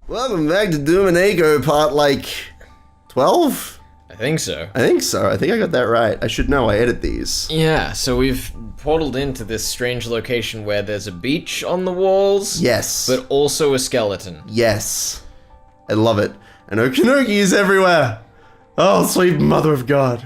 Welcome back to DOOMineko part, like, 12? I think so. I think so. I think I got that right. I should know. I edit these. Yeah, so we've portaled into this strange location where there's a beach on the walls. Yes. But also a skeleton. Yes. I love it. And Okinokis everywhere. Oh, sweet mother of God.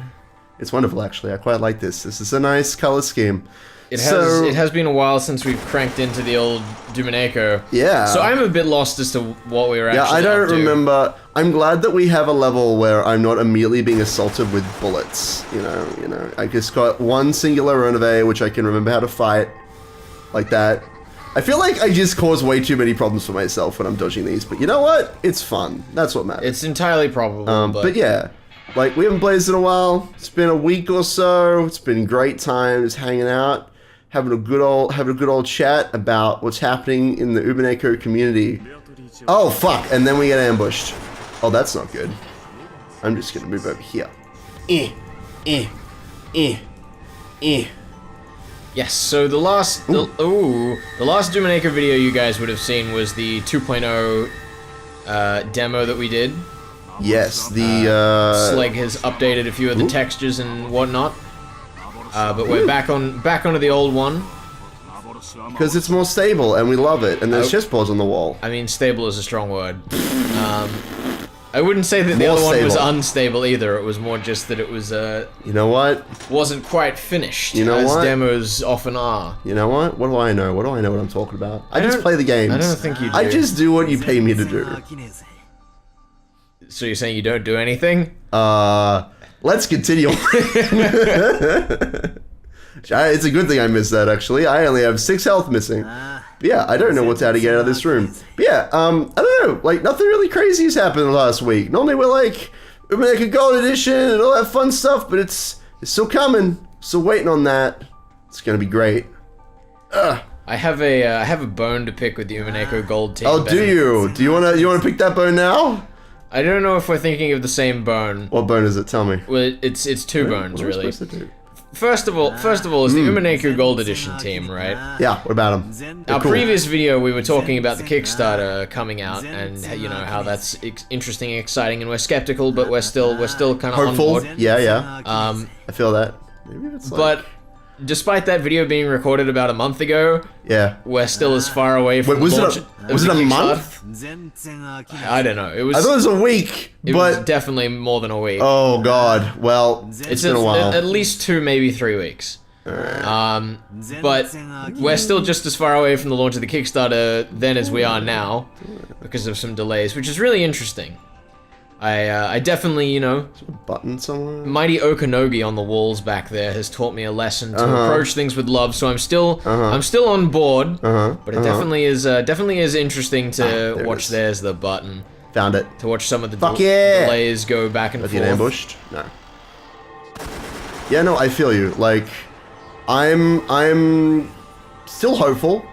It's wonderful, actually. I quite like this. This is a nice color scheme. It has been a while since we've cranked into the old DOOMineko. Yeah. So I'm a bit lost as to what we were actually I don't up to. remember. I'm glad that we have a level where I'm not immediately being assaulted with bullets. You know. I just got one singular Renove, which I can remember how to fight. Like that. I feel like I just cause way too many problems for myself when I'm dodging these, but you know what? It's fun. That's what matters. It's entirely probable, but yeah. Like, we haven't played this in a while. It's been a week or so. It's been great times hanging out, having a good old chat about what's happening in the DOOMineko community. Oh fuck! And then we get ambushed. Oh, that's not good. I'm just gonna move over here. Yes, so the last DOOMineko video you guys would have seen was the 2.0 demo that we did. Yes, the Sleg has updated a few of the textures and whatnot. But we're back onto the old one. because it's more stable and we love it. And there's chessboards on the wall. I mean, stable is a strong word. I wouldn't say that the More other one was stable. unstable either. It was more just that it was You know what? wasn't quite finished. You know as what? demos often are. You know what? What do I know? What do I know what I'm talking about? I just don't- play the games. I don't think you do. I just do what you pay me to do. So you're saying you don't do anything? Let's continue. It's a good thing I missed that, actually. I only have 6 health missing. But yeah, I don't know how to get out of this room. But yeah, I don't know. Like, nothing really crazy has happened last week. Normally we're like, we make a gold edition and all that fun stuff, but it's still coming. Still waiting on that. It's gonna be great. I have a bone to pick with the DOOMineko Gold team. Oh, do you? Do you wanna pick that bone now? I don't know if we're thinking of the same bone. What bone is it? Tell me. Well, it's two bones, What am I really. supposed to do? First of all, it's the DOOMineko Gold Edition team, right? Yeah, what about them? Our previous video, we were talking about the Kickstarter coming out, and you know how that's interesting, exciting, and we're skeptical, but we're still kind of on Hopeful? board. Yeah. Um, I feel that. Maybe it's like... but despite that video being recorded about a month ago, yeah. we're still as far away from was launch it of was the it a Kickstarter. month? I don't know. I thought it was a week, It was but definitely more than a week. oh god. Well, it's been a while. At least 2, maybe 3 weeks. But we're still just as far away from the launch of the Kickstarter then as we are now, because of some delays, which is really interesting. I definitely, you know, A button somewhere. mighty Okanogi on the walls back there has taught me a lesson to approach things with love. So I'm still on board, but it definitely is interesting to there it watch. is. There's the button. Found it. To watch some of the Fuck yeah! delays go back and Have forth. you ambushed? No. Yeah, no, I feel you. Like, I'm still hopeful.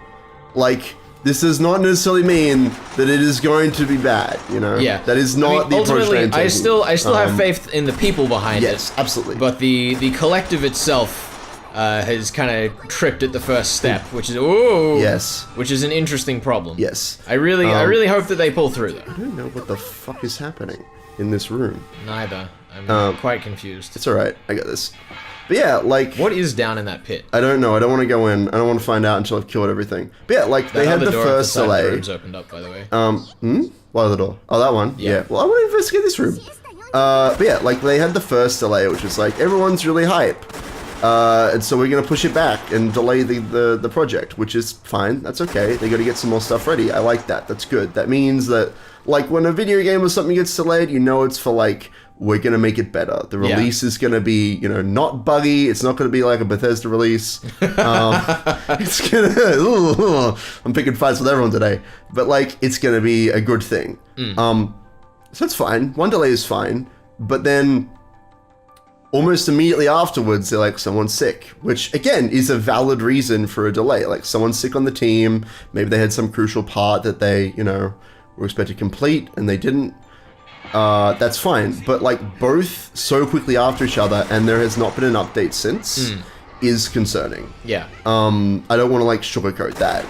Like, this does not necessarily mean that it is going to be bad, you know? Yeah, That is not the approach that ultimately, I'm taking. I still have faith in the people behind Yes, it. absolutely. But the collective itself has kind of tripped at the first step, which is which is an interesting problem. Yes. I really hope that they pull through though. I don't know what the fuck is happening in this room. Neither. I'm quite confused. It's alright, I got this. But yeah, like... What is down in that pit? I don't know, I don't want to go in. I don't want to find out until I've killed everything. But yeah, like, they had the first The delay. room's opened up, by the way. What other door? Oh, that one? Yeah. Well, I want to investigate this room. But yeah, like, they had the first delay, which was like, everyone's really hype. And so we're going to push it back and delay the project, which is fine. That's okay. They got to get some more stuff ready. I like that. That's good. That means that, like, when a video game or something gets delayed, you know it's for, like, we're going to make it better. The release is going to be, you know, not buggy. It's not going to be like a Bethesda release. It's going to... I'm picking fights with everyone today. But, like, it's going to be a good thing. So it's fine. One delay is fine. But then... almost immediately afterwards, they're like, someone's sick, which again is a valid reason for a delay. Like, someone's sick on the team, maybe they had some crucial part that they, you know, were expected to complete and they didn't. That's fine. But like, both so quickly after each other and there has not been an update since is concerning. Yeah. I don't want to like sugarcoat that.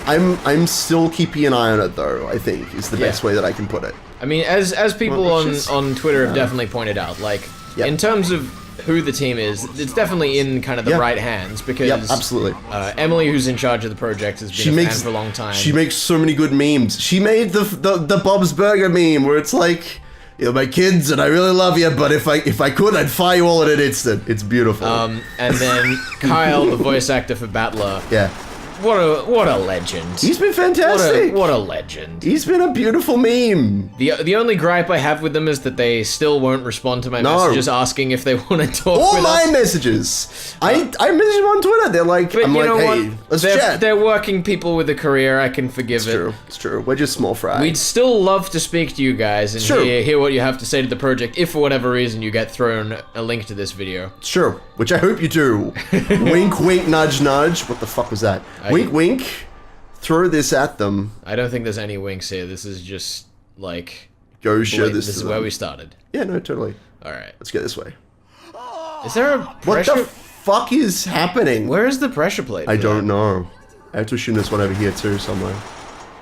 I'm still keeping an eye on it though, I think, is the best way that I can put it. I mean, as people on Twitter have definitely pointed out, like, in terms of who the team is, it's definitely in kind of the right hands, because absolutely. Emily, who's in charge of the project, has been a fan for a long time. She makes so many good memes. She made the Bob's Burger meme where it's like, you're my kids and I really love you, but if I could, I'd fire you all in an instant. It's beautiful. And then Kyle, the voice actor for Battler. Yeah. What a legend. He's been fantastic. What a legend. He's been a beautiful meme. The only gripe I have with them is that they still won't respond to my messages asking if they want to talk with us. All my messages. I message them on Twitter. They're like, but I'm you know hey, what? let's chat. They're working people with a career. I can forgive it. It's true. We're just small fry. We'd still love to speak to you guys and hear what you have to say to the project if for whatever reason you get thrown a link to this video. Sure, which I hope you do. Wink, wink, nudge, nudge. What the fuck was that? Wink, wink. Throw this at them. I don't think there's any winks here. This is just like... Go show this This is to where them. we started. Yeah, no, totally. Alright. Let's get this way. Is there a pressure... What the fuck is happening? Where is the pressure plate? I don't know. I have to assume there's one over here too somewhere.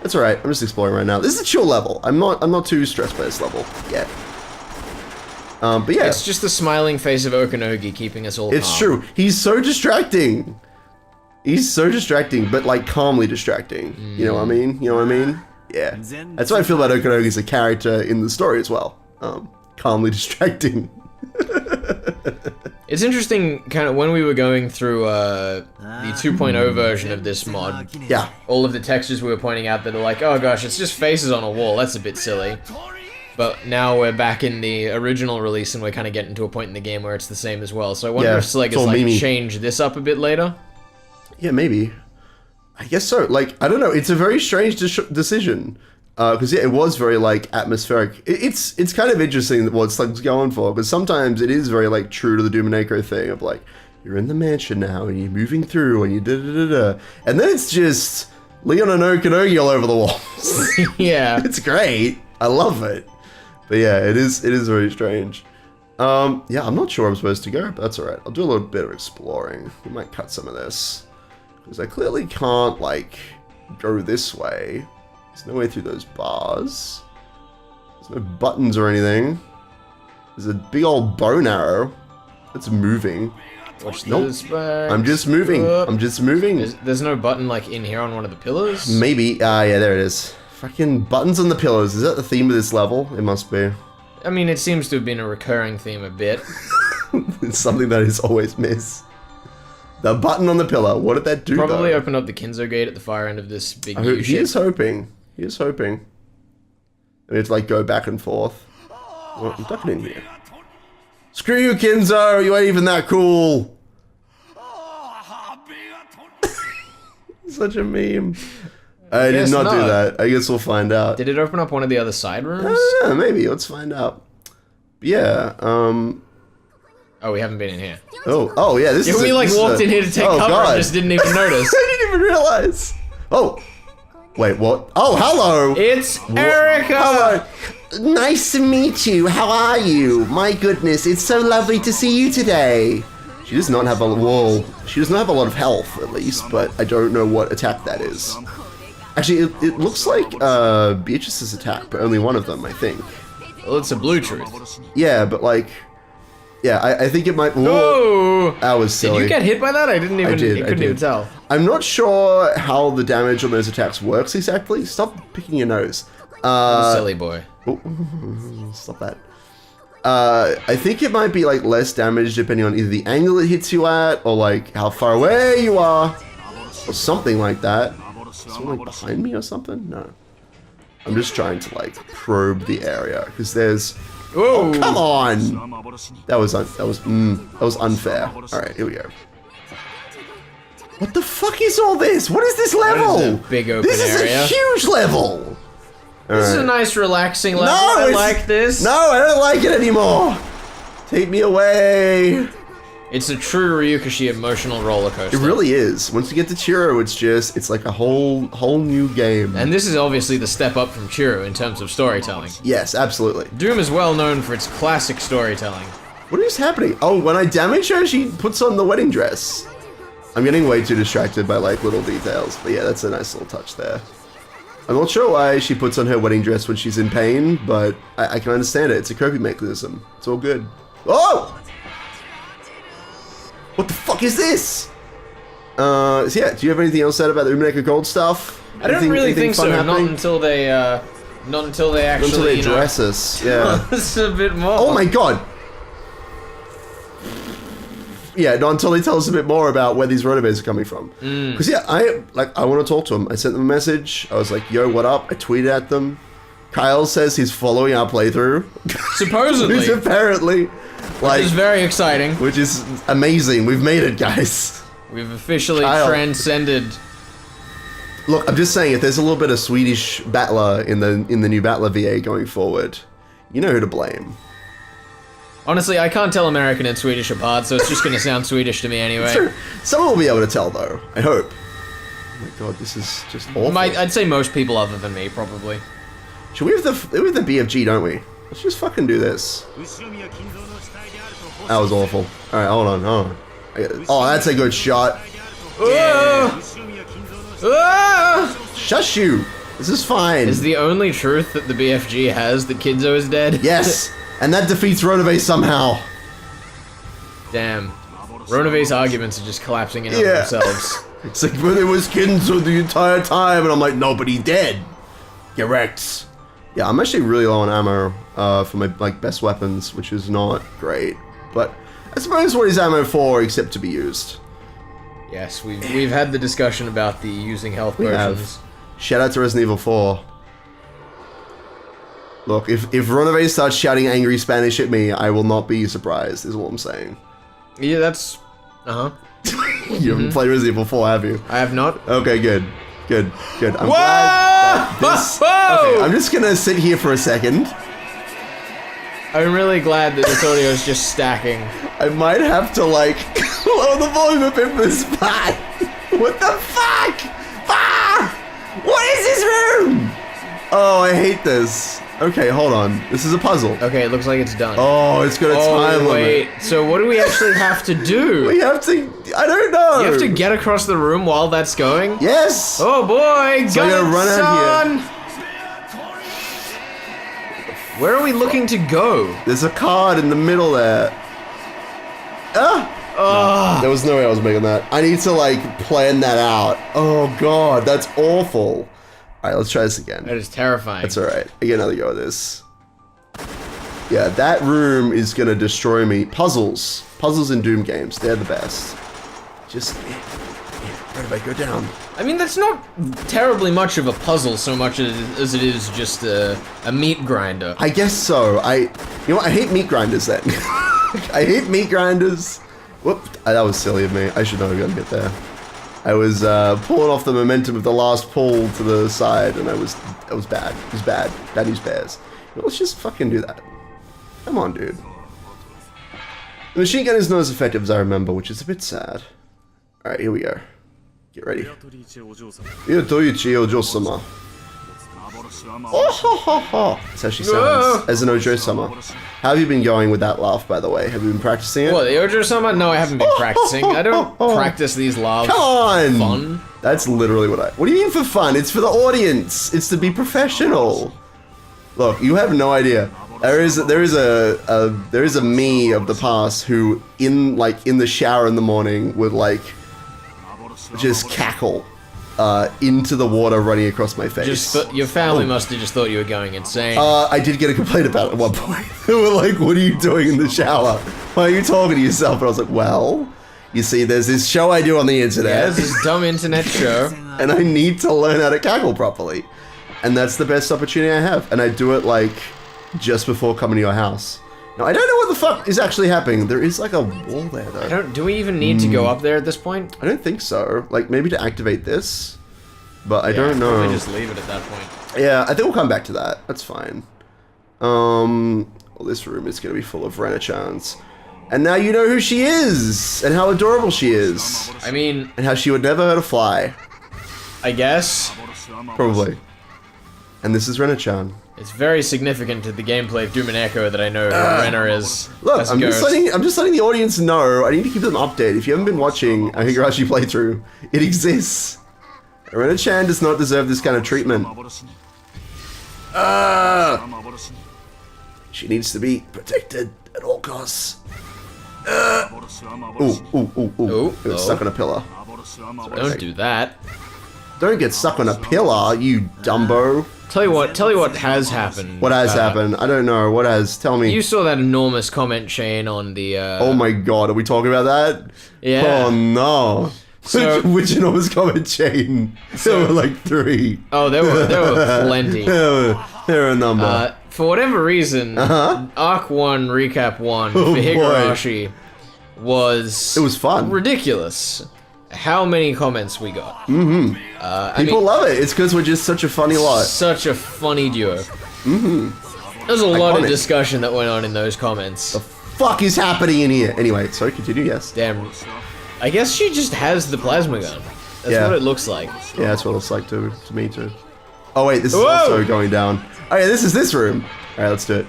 That's alright. I'm just exploring right now. This is a chill level. I'm not too stressed by this level yet. But yeah. It's just the smiling face of Okanogi keeping us all It's calm. true. He's so distracting. He's so distracting, but like calmly distracting. You know what I mean? You know what I mean? Yeah. That's what I feel about Okanogi as a character in the story as well. Calmly distracting. It's interesting, kind of, when we were going through the 2.0 version of this mod. Yeah. All of the textures we were pointing out that are like, oh gosh, it's just faces on a wall. That's a bit silly. But now we're back in the original release and we're kind of getting to a point in the game where it's the same as well. So I wonder if Sleg has like changed this up a bit later. Yeah, maybe. I guess so. Like, I don't know. It's a very strange decision. Because, yeah, it was very, like, atmospheric. It's kind of interesting what Sleg's going for. Because sometimes it is very, like, true to the DOOMineko thing of, like, you're in the mansion now and you're moving through and you da-da-da-da. And then it's just Leon and Okanogi all over the walls. Yeah. It's great. I love it. But, yeah, it is very strange. Yeah, I'm not sure I'm supposed to go, but that's alright. I'll do a little bit of exploring. We might cut some of this. Because I clearly can't, like, go this way. There's no way through those bars. There's no buttons or anything. There's a big old bow and arrow. It's moving. Watch this back. I'm just moving. I'm just moving. There's no button, like, in here on one of the pillars? Maybe. Yeah, there it is. Fucking buttons on the pillars. Is that the theme of this level? It must be. I mean, it seems to have been a recurring theme a bit. It's something that is always missed. The button on the pillar. What did that do? Probably open up the Kinzo gate at the far end of this big U shape. He is hoping. He is hoping. We have to like go back and forth. Well, I'm ducking in here. Screw you, Kinzo. You ain't even that cool. Such a meme. I did not do that. I guess we'll find out. Did it open up one of the other side rooms? I don't know, maybe. Let's find out. But yeah, Oh, we haven't been in here. Oh, yeah, this is we like walked in here to take cover and just didn't even notice. I didn't even realize. Oh. Wait, what? Oh, hello. It's Erica. Hello. Nice to meet you. How are you? My goodness, it's so lovely to see you today. She does not have a wall. She does not have a lot of health, at least, but I don't know what attack that is. Actually, it looks like Beatrice's attack, but only one of them, I think. Well, it's a blue truth. Yeah, but like, yeah, I think it might. Oh, that was silly. Did you get hit by that? I didn't even. I couldn't even tell. I'm not sure how the damage on those attacks works exactly. Stop picking your nose. Silly boy. Stop that. I think it might be like less damage depending on either the angle it hits you at or like how far away you are or something like that. Is someone like behind me or something? No. I'm just trying to like probe the area because there's. Whoa. Oh, come on! That was unfair. All right, here we go. What the fuck is all this? What is this level? This is a big open area. This is a huge level. This is a nice relaxing level. No, I like this. No, I don't like it anymore. Take me away. It's a true Ryukashi emotional roller coaster. It really is. Once you get to Chiro, it's like a whole new game. And this is obviously the step up from Chiro in terms of storytelling. Yes, absolutely. Doom is well known for its classic storytelling. What is happening? Oh, when I damage her, she puts on the wedding dress. I'm getting way too distracted by like little details, but yeah, that's a nice little touch there. I'm not sure why she puts on her wedding dress when she's in pain, but I can understand it. It's a coping mechanism. It's all good. Oh! What the fuck is this? So yeah, do you have anything else to add about the Umineko Gold stuff? I don't really think so. Not until they actually address us. Yeah. It's a bit more. Oh my god. Yeah, not until they tell us a bit more about where these rotobays are coming from. Because yeah, I want to talk to them. I sent them a message. I was like, "Yo, what up?" I tweeted at them. Kyle says he's following our playthrough. Supposedly. Which apparently, like, which is very exciting. Which is amazing. We've made it, guys. We've officially transcended. Look, I'm just saying, if there's a little bit of Swedish battler in the new battler VA going forward, you know who to blame. Honestly, I can't tell American and Swedish apart, so it's just going to sound Swedish to me anyway. True. Someone will be able to tell, though. I hope. Oh my god, this is just awful. I'd say most people other than me, probably. Should we have the BFG, don't we? Let's just fucking do this. That was awful. Alright, hold on. Oh, that's a good shot. Yeah. Shush you! This is fine. Is the only truth that the BFG has that Kinzo is dead? Yes! And that defeats Ronove somehow. Damn. Ronove's arguments are just collapsing in on themselves. It's like, but it was Kinzo the entire time, and I'm like, no, but he's dead. Correct. Yeah, I'm actually really low on ammo for my best weapons, which is not great. But I suppose what is ammo for except to be used? Yes, we've had the discussion about the using health potions. Shout out to Resident Evil 4. Look, if Ronove starts shouting angry Spanish at me, I will not be surprised, is what I'm saying. Yeah, that's... You haven't played Resident Evil 4, have you? I have not. Okay, good. I'm glad that this... Okay, I'm just gonna sit here for a second. I'm really glad that this audio is just stacking. I might have to, like, lower the volume a bit for this part. What the fuck? Ah! What is this room? Oh, I hate this. Okay, hold on. This is a puzzle. Okay, it looks like it's done. Oh, it's got a time limit. Wait. So what do we actually have to do? We have to... I don't know. You have to get across the room while that's going? Yes. Oh boy, so go run out here. Where are we looking to go? There's a card in the middle there. Ah! There was no way I was making that. I need to, like, plan that out. Oh god, that's awful. Alright, let's try this again. That is terrifying. That's alright. I get another go at this. Yeah, that room is gonna destroy me. Puzzles. Puzzles in Doom games. They're the best. Just... Where do I go down? I mean, that's not terribly much of a puzzle so much as it is just a meat grinder. I guess so. You know what? I hate meat grinders then. I hate meat grinders. Whoop. That was silly of me. I should not have gonna get there. I was pulling off the momentum of the last pull to the side, and it was bad. It was bad. Bad news bears. Well, let's just fucking do that. Come on, dude. The machine gun is not as effective as I remember, which is a bit sad. Alright, here we go. Get ready. Oh, ho, ho, ho. That's how she sounds. As an Ojo-sama. How have you been going with that laugh, by the way? Have you been practicing it? What, the Ojo-sama? No, I haven't been practicing. I don't practice these laughs. Come on! Fun? That's literally what do you mean for fun? It's for the audience. It's to be professional. Look, you have no idea. There is a me of the past who in the shower in the morning would just cackle into the water running across my face. Your family must have just thought you were going insane. I did get a complaint about it at one point. They were like, what are you doing in the shower? Why are you talking to yourself? And I was like, well, you see, there's this show I do on the internet. Yeah, there's this dumb internet show. And I need to learn how to cackle properly. And that's the best opportunity I have. And I do it, just before coming to your house. Now, I don't know what the fuck is actually happening. There is, a wall there, though. Do we even need to go up there at this point? I don't think so. Maybe to activate this. But I don't know. Probably just leave it at that point. Yeah, I think we'll come back to that. That's fine. Well, this room is going to be full of Renachans. And now you know who she is! And how adorable she is. I mean... And how she would never hurt a fly. I guess. Probably. And this is Rena-chan. It's very significant to the gameplay of DOOMineko that I know who Rena is. Look, as a I'm just ghost. letting the audience know. I need to keep them updated. If you haven't been watching a Higurashi playthrough, it exists. Rena-chan does not deserve this kind of treatment. She needs to be protected at all costs. Ooh. Stuck on a pillar. Don't do that. Don't get stuck on a pillar, you dumbo. Tell you what has happened. What has happened? I don't know. What has? Tell me. You saw that enormous comment chain on the. Oh my god, are we talking about that? Yeah. Oh no. So, which enormous comment chain? There were like 3. Oh, there were plenty. There were a number. For whatever reason, Arc 1 Recap 1 for Higurashi was... It was fun. Ridiculous. How many comments we got. People love it. It's because we're just such a funny lot. Such a funny duo. There's a lot of discussion that went on in those comments. The fuck is happening in here? Anyway, so continue, yes. Damn. I guess she just has the plasma gun. That's what it looks like. Yeah, that's what it looks like to me too. Oh wait, this is also going down. Oh yeah, this is this room. Alright, let's do it.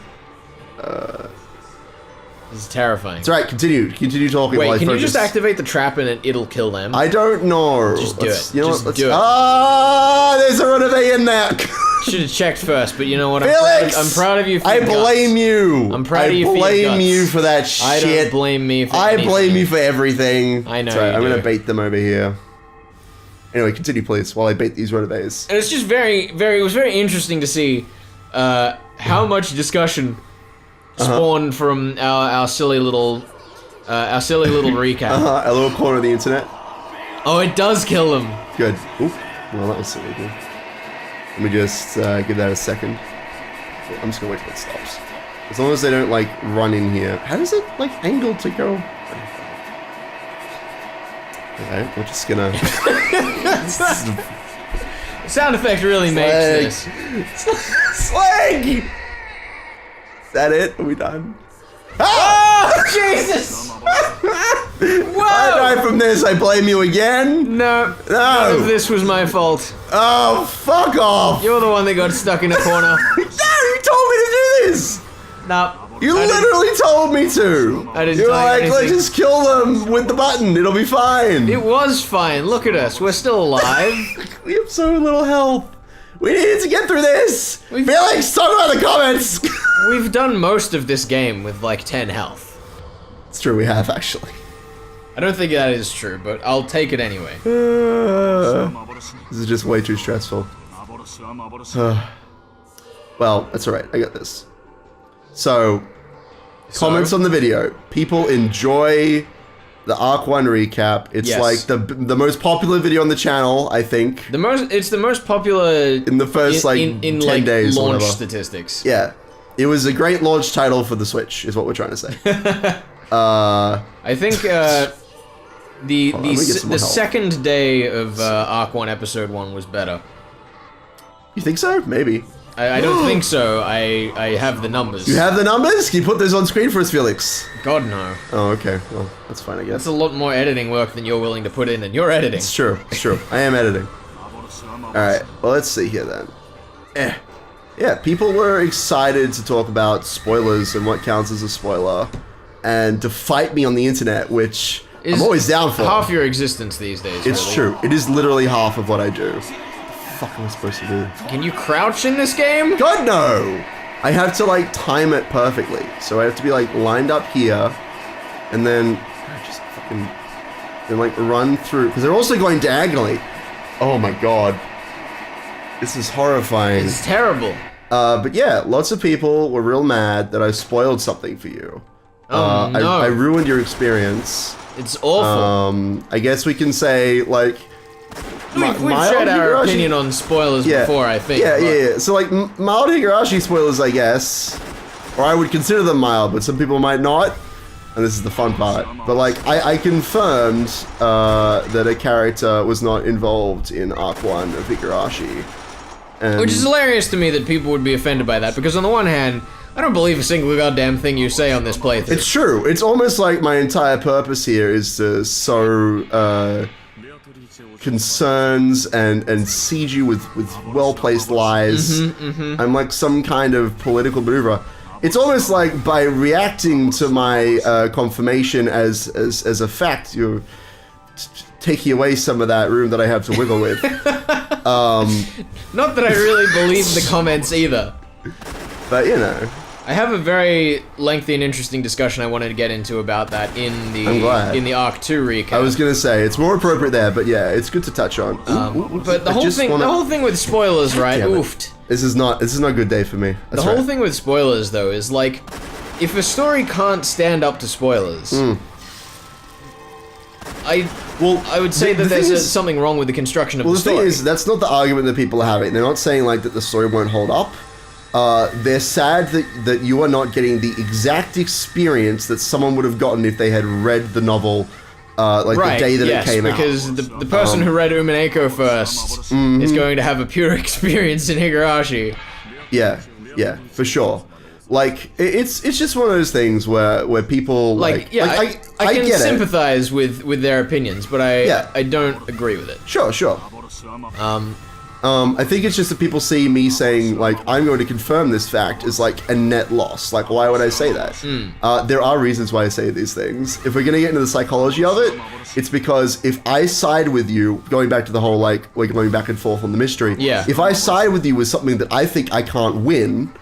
This is terrifying. It's alright, continue talking while I Wait, can you focus. just activate the trap and it'll kill them? I don't know. Just do it. You know Just what? do it. Ah, there's a runaway in there. Should have checked first, but you know what? Felix! I'm proud of you for I your blame guts. you. I'm proud of you for your I blame guts. you for that shit. I don't blame me for I anything. blame you for everything. I know Sorry, you I'm do. gonna bait them over here. Anyway, continue please while I bait these runaways. And it's just it was very interesting to see how much discussion spawned from our silly little recap. A little corner of the internet. Oh, it does kill them. Good. Oop. Well, that was silly. Good. Let me just give that a second. I'm just gonna wait till it stops. As long as they don't like run in here. How does it like angle to go? Okay, we're just gonna. Sound effect really makes this. Sleg! Is that it? Are we done? Oh, Jesus! If I die from this, I blame you again? No. None of this was my fault. Oh, fuck off! You're the one that got stuck in a corner. No, you told me to do this! No. You literally told me to! I didn't You're tell you like, let's anything. just kill them with the button, it'll be fine! It was fine. Look at us. We're still alive. We have so little health! We needed to get through this! Felix, talk about the comments! We've done most of this game with like 10 health. It's true, we have actually. I don't think that is true, but I'll take it anyway. This is just way too stressful. Well, that's alright, I got this. So, comments on the video. People enjoy the Arc 1 recap. It's like the most popular video on the channel, I think. It's the most popular in the first in 10 like, days or launch whatever. statistics. Yeah. It was a great launch title for the Switch, is what we're trying to say. I think the help. second day of Arc 1 Episode 1 was better. You think so? Maybe. I don't think so. I have the numbers. You have the numbers? Can you put those on screen for us, Felix? God, no. Oh, okay. Well, that's fine, I guess. That's a lot more editing work than you're willing to put in, and you're editing. It's true. It's true. I am editing. Alright, well, let's see here then. Yeah, people were excited to talk about spoilers and what counts as a spoiler, and to fight me on the internet, which I'm always down for. Half your existence these days. It's really. true. It is literally half of what I do. What the fuck am I supposed to do? Can you crouch in this game? God, no! I have to, like, time it perfectly. So I have to be, like, lined up here, and then just fucking, then, like, run through, because they're also going diagonally. Oh my god. This is horrifying. It's terrible. But yeah, lots of people were real mad that I spoiled something for you. Oh, no. I ruined your experience. It's awful. I guess we can say, like... We've shared our opinion on spoilers before, I think. Yeah. So, like, mild Higurashi spoilers, I guess. Or I would consider them mild, but some people might not. And this is the fun part. But, like, I confirmed that a character was not involved in Arc 1 of Higurashi. And Which is hilarious to me that people would be offended by that, because on the one hand, I don't believe a single goddamn thing you say on this playthrough. It's true. It's almost like my entire purpose here is to sow concerns and siege you with well-placed lies. I'm like some kind of political maneuver. It's almost like by reacting to my confirmation as a fact, you're taking away some of that room that I have to wiggle with. Not that I really believe the comments either. But, you know. I have a very lengthy and interesting discussion I wanted to get into about that in the Arc 2 recap. I was gonna say it's more appropriate there, but yeah, it's good to touch on. But the whole thing with spoilers, right? Oofed. This is not a good day for me. The whole thing with spoilers, though, is like, if a story can't stand up to spoilers, I would say that there's something wrong with the construction of the story. Well, the thing is, that's not the argument that people are having. They're not saying like that the story won't hold up. They're sad that you are not getting the exact experience that someone would have gotten if they had read the novel, the day that it came out. Because the person who read DOOMineko first is going to have a pure experience in Higurashi. Yeah, for sure. Like, it's just one of those things where people I can sympathize with their opinions, but I don't agree with it. Sure. I think it's just that people see me saying, like, I'm going to confirm this fact is like a net loss. Like, why would I say that? There are reasons why I say these things. If we're going to get into the psychology of it, it's because if I side with you, going back to the whole, like, we're going back and forth on the mystery. Yeah. If I side with you with something that I think I can't win,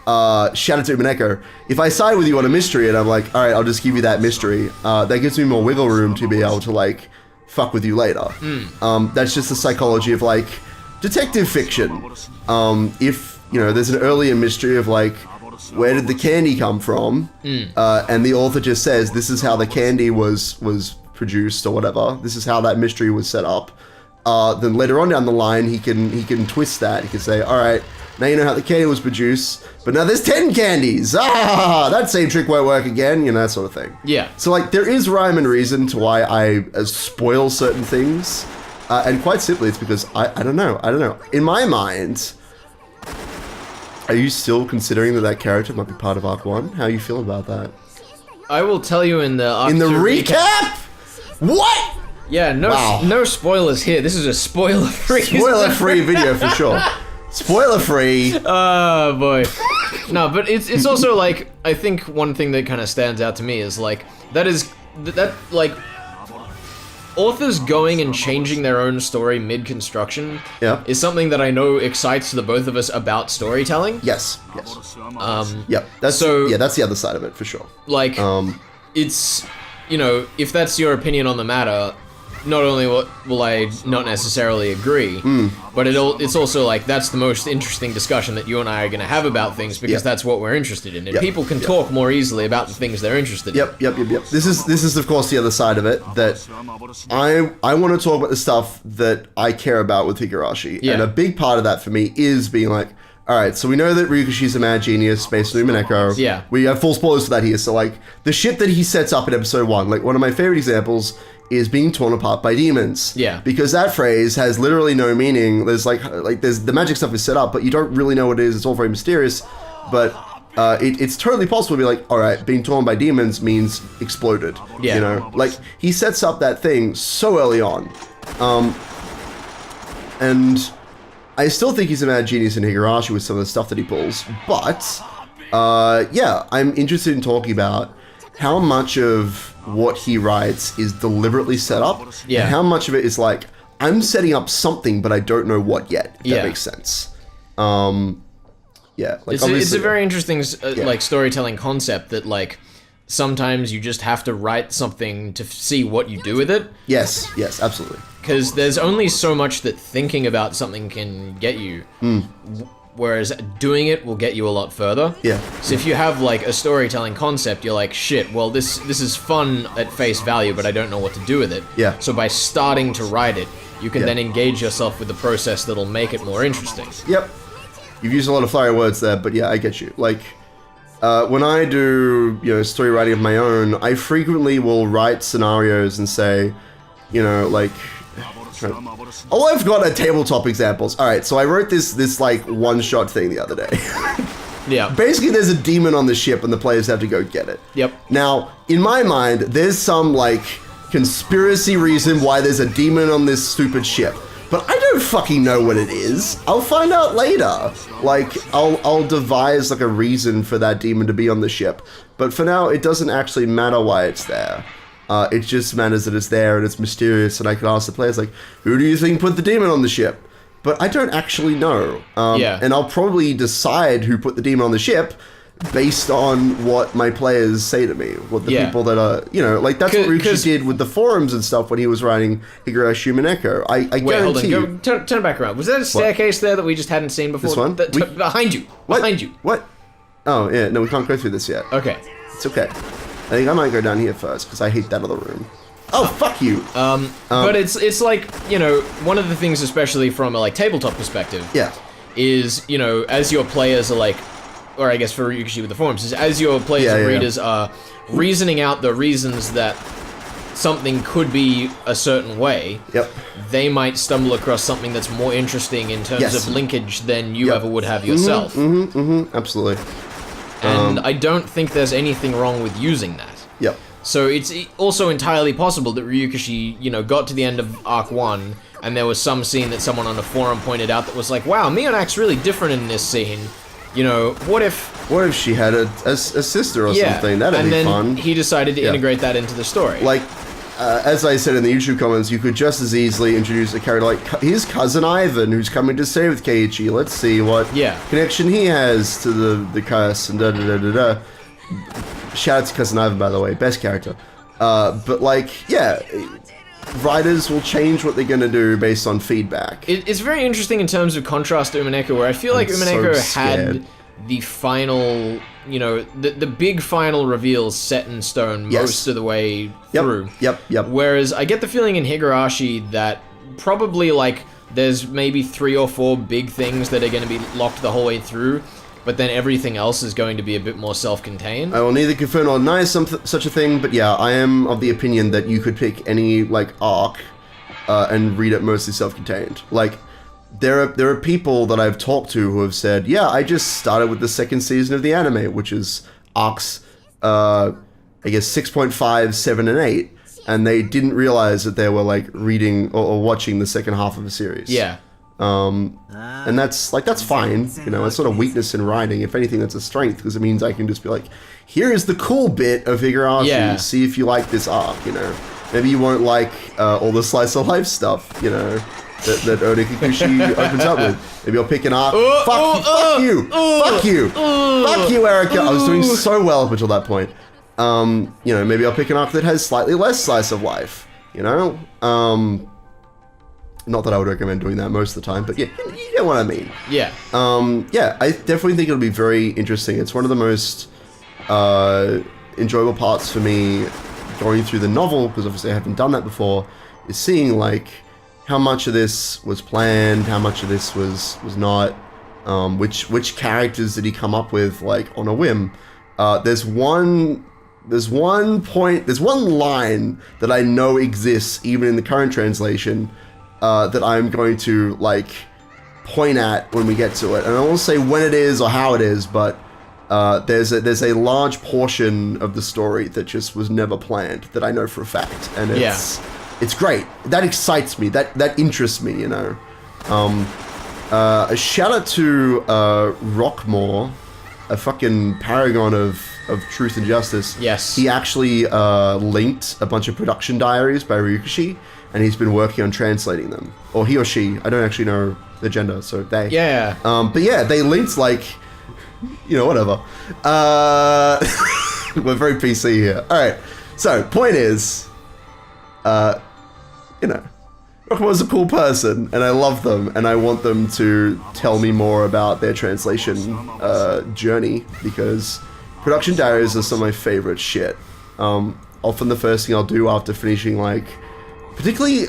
shout out to DOOMineko, if I side with you on a mystery and I'm like, alright, I'll just give you that mystery, that gives me more wiggle room to be able to, like, fuck with you later. That's just the psychology of, like, detective fiction. If, you know, there's an earlier mystery of like, where did the candy come from? And the author just says, this is how the candy was produced or whatever. This is how that mystery was set up. Then later on down the line, he can twist that. He can say, all right, now you know how the candy was produced, but now there's 10 candies. That same trick won't work again, you know, that sort of thing. Yeah. So like, there is rhyme and reason to why I spoil certain things. And quite simply, it's because I don't know. In my mind, are you still considering that character might be part of Arc 1? How you feel about that? I will tell you in the Arc 2 recap. What? Yeah, no spoilers here. This is a spoiler-free video for sure. Spoiler-free. Oh boy. No, but it's also like, I think one thing that kind of stands out to me is like that authors going and changing their own story mid-construction is something that I know excites the both of us about storytelling. Yes. That's the other side of it, for sure. Like, it's, you know, if that's your opinion on the matter, not only will I not necessarily agree, but it's also like, that's the most interesting discussion that you and I are going to have about things, because that's what we're interested in, and people can talk more easily about the things they're interested in. Yep. This is of course the other side of it, that I want to talk about the stuff that I care about with Higurashi, and a big part of that for me is being like, alright, so we know that Ryukishi's a mad genius based on DOOMineko. Yeah. We have full spoilers for that here, so like, the shit that he sets up in episode 1, like one of my favorite examples is being torn apart by demons. Yeah. Because that phrase has literally no meaning. There's there's the magic stuff is set up, but you don't really know what it is. It's all very mysterious. But it's totally possible to be like, all right, being torn by demons means exploded. Yeah. You know, like he sets up that thing so early on, and I still think he's a mad genius in Higurashi with some of the stuff that he pulls. But I'm interested in talking about how much of what he writes is deliberately set up, and how much of it is like, I'm setting up something, but I don't know what yet, if that makes sense. Like it's a very interesting like storytelling concept that like, sometimes you just have to write something to see what you do with it. Yes, absolutely. Because there's only so much that thinking about something can get you. Whereas doing it will get you a lot further. Yeah. So if you have like a storytelling concept, you're like, shit, well this is fun at face value, but I don't know what to do with it. Yeah. So by starting to write it, you can then engage yourself with the process that'll make it more interesting. Yep. You've used a lot of flowery words there, but yeah, I get you. Like, when I do, you know, story writing of my own, I frequently will write scenarios and say, you know, like, oh, I've got a tabletop examples. All right, so I wrote this like one-shot thing the other day. Yeah. Basically, there's a demon on the ship, and the players have to go get it. Yep. Now, in my mind, there's some like conspiracy reason why there's a demon on this stupid ship. But I don't fucking know what it is. I'll find out later. Like, I'll devise like a reason for that demon to be on the ship. But for now, it doesn't actually matter why it's there. It just matters that it's there and it's mysterious, and I can ask the players, like, who do you think put the demon on the ship? But I don't actually know. And I'll probably decide who put the demon on the ship based on what my players say to me, what the people that are, you know, like that's what Ryukishi did with the forums and stuff when he was writing Higurashi DOOMineko. I guarantee you. Turn it back around. Was that a staircase there that we just hadn't seen before? This one? Behind you. What? Behind you. What? Oh, yeah, no, we can't go through this yet. Okay. It's okay. I think I might go down here first, because I hate that other room. Oh, fuck you! But it's like, you know, one of the things, especially from a, like, tabletop perspective, is, you know, as your players are, like, or I guess for Ryukishi with the forums, is as your players and readers are reasoning out the reasons that something could be a certain way, they might stumble across something that's more interesting in terms of linkage than you ever would have yourself. Absolutely. And I don't think there's anything wrong with using that. So it's also entirely possible that Ryukishi, you know, got to the end of Arc 1, and there was some scene that someone on the forum pointed out that was like, wow, Mionak's really different in this scene. You know, what if she had a sister or something? That'd be fun. And then he decided to integrate that into the story. Like, as I said in the YouTube comments, you could just as easily introduce a character like his cousin Ivan, who's coming to stay with Keiichi. Let's see what connection he has to the curse and da-da-da-da-da. Shout out to cousin Ivan, by the way, best character. But like, writers will change what they're gonna do based on feedback. It's very interesting in terms of contrast to DOOMineko, where I feel like DOOMineko had the final, you know, the big final reveals set in stone most of the way through. Whereas I get the feeling in Higurashi that probably, like, there's maybe 3 or 4 big things that are going to be locked the whole way through, but then everything else is going to be a bit more self-contained. I will neither confirm nor deny such a thing, but yeah, I am of the opinion that you could pick any, like, arc and read it mostly self-contained. Like, there are people that I've talked to who have said, yeah, I just started with the 2nd season of the anime, which is arcs, I guess 6.5, 7, and 8, and they didn't realize that they were, like, reading or watching the second half of a series. And that's fine, you know, it's not a weakness in writing. If anything, that's a strength, because it means I can just be like, here's the cool bit of Higurashi, see if you like this arc, you know. Maybe you won't like all the slice of life stuff, you know, that Oda Kikuchi opens up with. Maybe I'll pick an arc. Fuck you, Erica. I was doing so well up until that point. You know, maybe I'll pick an arc that has slightly less slice of life, you know. Not that I would recommend doing that most of the time, but yeah, you get what I mean. Yeah, I definitely think it'll be very interesting. It's one of the most enjoyable parts for me going through the novel, because obviously I haven't done that before, is seeing, like, how much of this was planned, how much of this was not, which characters did he come up with, like, on a whim. There's one line that I know exists even in the current translation, that I'm going to, like, point at when we get to it. And I won't say when it is or how it is, but there's a large portion of the story that just was never planned, that I know for a fact. And it's great. That excites me. That interests me, you know. A shout out to Rockmore, a fucking paragon of truth and justice. Yes. He actually linked a bunch of production diaries by Ryukishi, and he's been working on translating them. Or he or she, I don't actually know the gender, so they. Yeah. But yeah, they linked, like, you know, whatever. We're very PC here. Alright, so, point is, you know, Rockmore's a cool person, and I love them, and I want them to tell me more about their translation journey, because production diaries are some of my favorite shit. Often the first thing I'll do after finishing, like, particularly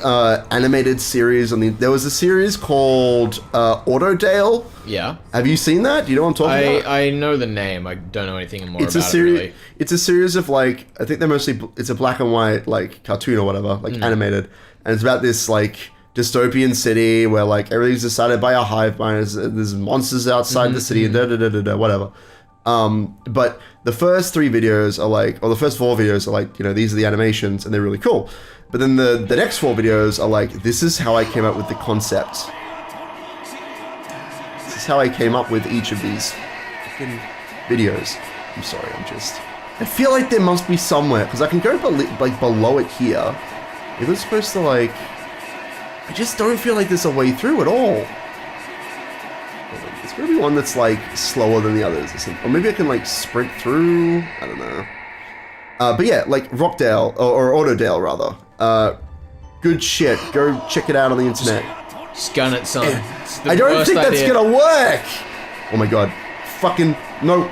animated series on the... There was a series called Autodale. Yeah. Have you seen that? Do you know what I'm talking about? I know the name. I don't know anything more about it, really. It's a series of, like, I think they're mostly... It's a black and white, like, cartoon or whatever, like, animated. And it's about this, like, dystopian city where, like, everything's decided by a hive mind. There's monsters outside the city and da-da-da-da-da, whatever. But the first 3 videos are like, or the first 4 videos are like, you know, these are the animations and they're really cool. But then the next 4 videos are like, this is how I came up with the concept. This is how I came up with each of these fucking videos. I'm sorry, I feel like there must be somewhere, because I can go like below it here. It was supposed to like, I just don't feel like there's a way through at all. There's gonna be one that's like slower than the others, or maybe I can like sprint through. I don't know. But yeah, like Rockdale or Autodale rather. Good shit. Go check it out on the internet. Just gun it, son. I don't think that's gonna work. Oh my god. Fucking no.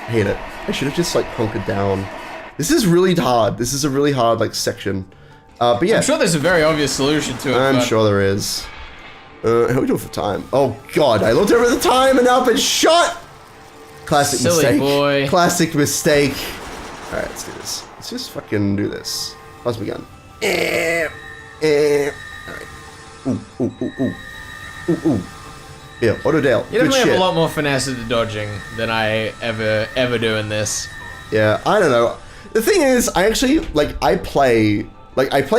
Hate it. I should have just like hunkered down. This is really hard. This is a really hard like section. But yeah. I'm sure there's a very obvious solution to it. I'm sure there is. How are we doing for time? Oh god, I looked over the time and now I've been shot! Classic Silly mistake. Boy. Classic mistake. Alright, let's do this. Let's just fucking do this. Pause my gun. Alright. Ooh. Yeah, Autodale. You definitely have a lot more finesse at the dodging than I ever do in this. Yeah, I don't know. The thing is, I actually, I play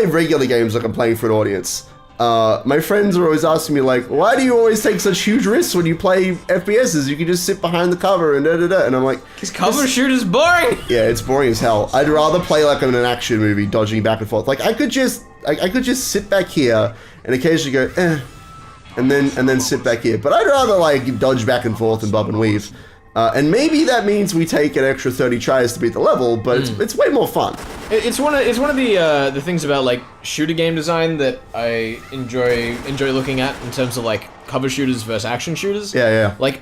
regular games like I'm playing for an audience. My friends are always asking me like, why do you always take such huge risks when you play FPSs? You can just sit behind the cover and da-da-da. And I'm like... Because cover shooter's boring! Yeah, it's boring as hell. I'd rather play like I'm in an action movie, dodging back and forth. Like, I could just sit back here and occasionally go, and then sit back here. But I'd rather like dodge back and forth and bob and weave. And maybe that means we take an extra 30 tries to beat the level, but it's way more fun. It's one of the things about like shooter game design that I enjoy looking at in terms of like cover shooters versus action shooters. Yeah. Like,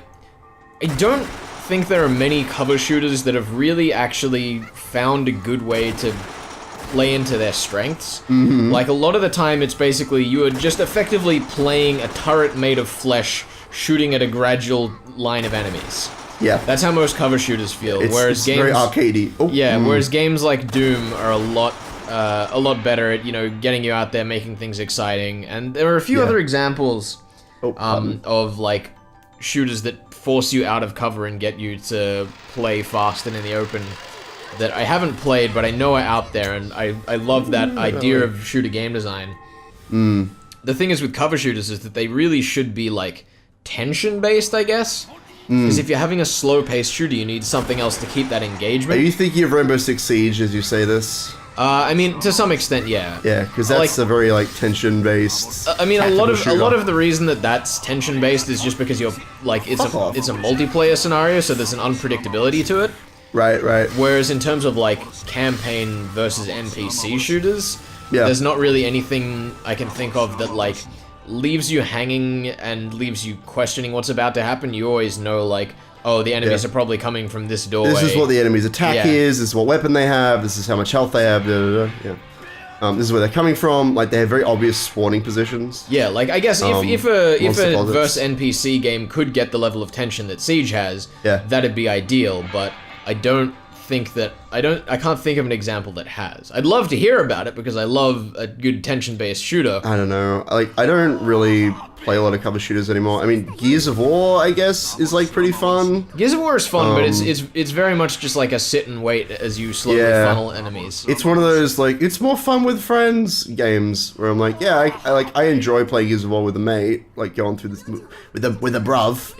I don't think there are many cover shooters that have really actually found a good way to play into their strengths. Like a lot of the time, it's basically you are just effectively playing a turret made of flesh, shooting at a gradual line of enemies. Yeah, that's how most cover shooters feel. It's games, very arcadey. Oh, whereas games like Doom are a lot better at getting you out there, making things exciting. And there are a few other examples of like shooters that force you out of cover and get you to play fast and in the open that I haven't played, but I know are out there, and I love that idea of shooter game design. The thing is with cover shooters is that they really should be like tension based, I guess. Because if you're having a slow-paced shooter, you need something else to keep that engagement. Are you thinking of Rainbow Six Siege as you say this? I mean, to some extent, yeah. Yeah, because that's a very like tension-based. I mean, a lot of the reason that that's tension-based is just because you're like it's a multiplayer scenario, so there's an unpredictability to it. Right. Whereas in terms of like campaign versus NPC shooters, there's not really anything I can think of that like leaves you hanging and leaves you questioning what's about to happen. You always know, like, oh, the enemies are probably coming from this doorway. This is what the enemy's attack is, this is what weapon they have, this is how much health they have, this is where they're coming from. Like, they have very obvious spawning positions. Yeah, like, I guess if a versus NPC game could get the level of tension that Siege has, that'd be ideal, but I don't think that I can't think of an example that has. I'd love to hear about it because I love a good tension-based shooter. I don't know. Like, I don't really play a lot of cover shooters anymore. I mean, Gears of War, I guess, is like pretty fun. Gears of War is fun, but it's very much just like a sit and wait as you slowly funnel enemies. It's one of those like it's more fun with friends games where I'm like, I enjoy playing Gears of War with a mate, like going through this with a bruv.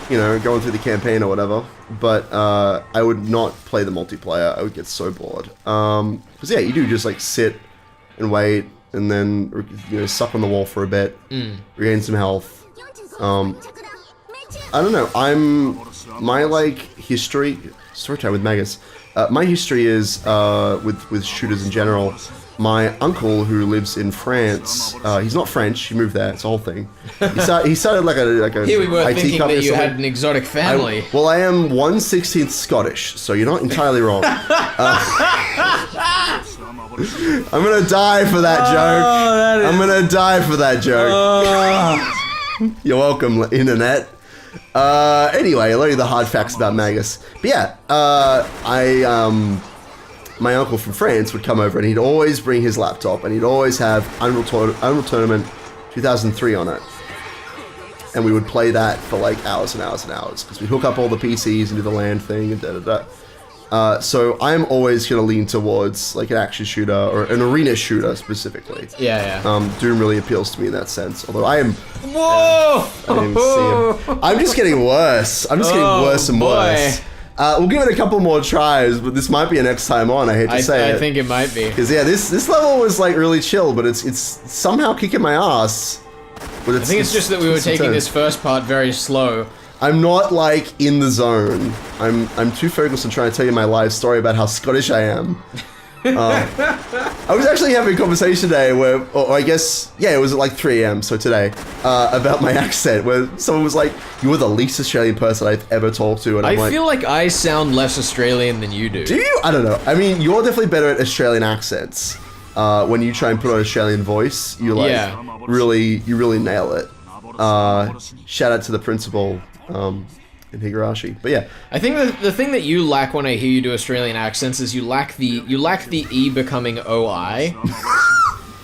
Going through the campaign or whatever. But I would not play the multiplayer. I would get so bored. Because you do just like sit and wait, and then suck on the wall for a bit, regain some health. I don't know. My like history. Story time with Magus. My history is with shooters in general. My uncle, who lives in France, he's not French. He moved there. It's a whole thing. He started like a Here we were IT thinking company that you had an exotic family. I am 1/16 Scottish, so you're not entirely wrong. I'm gonna die for that joke. I'm gonna die for that joke. You're welcome, internet. Anyway, I'll learn you the hard facts about Magus. But my uncle from France would come over and he'd always bring his laptop and he'd always have Unreal Tournament 2003 on it. And we would play that for like hours and hours and hours because we'd hook up all the PCs and do the LAN thing and da-da-da. So I'm always gonna lean towards like an action shooter or an arena shooter specifically. Yeah. Doom really appeals to me in that sense. Although I am. Whoa! I didn't see him. I'm just getting worse. I'm just getting worse and worse. We'll give it a couple more tries, but this might be a next time on. I hate to say it. I think it might be. Because yeah, this level was like really chill, but it's somehow kicking my ass. But I think it's just that we were taking this first part very slow. I'm not like in the zone. I'm too focused on trying to tell you my life story about how Scottish I am. I was actually having a conversation today where, or I guess, yeah, it was at like 3 AM, so today, about my accent, where someone was like, "You are the least Australian person I've ever talked to," and I'm like, I feel like I sound less Australian than you do. Do you? I don't know. I mean, you're definitely better at Australian accents. When you try and put on an Australian voice, you like you really nail it. Shout out to the principal in Higurashi. But yeah, I think the thing that you lack when I hear you do Australian accents is you lack the E becoming OI.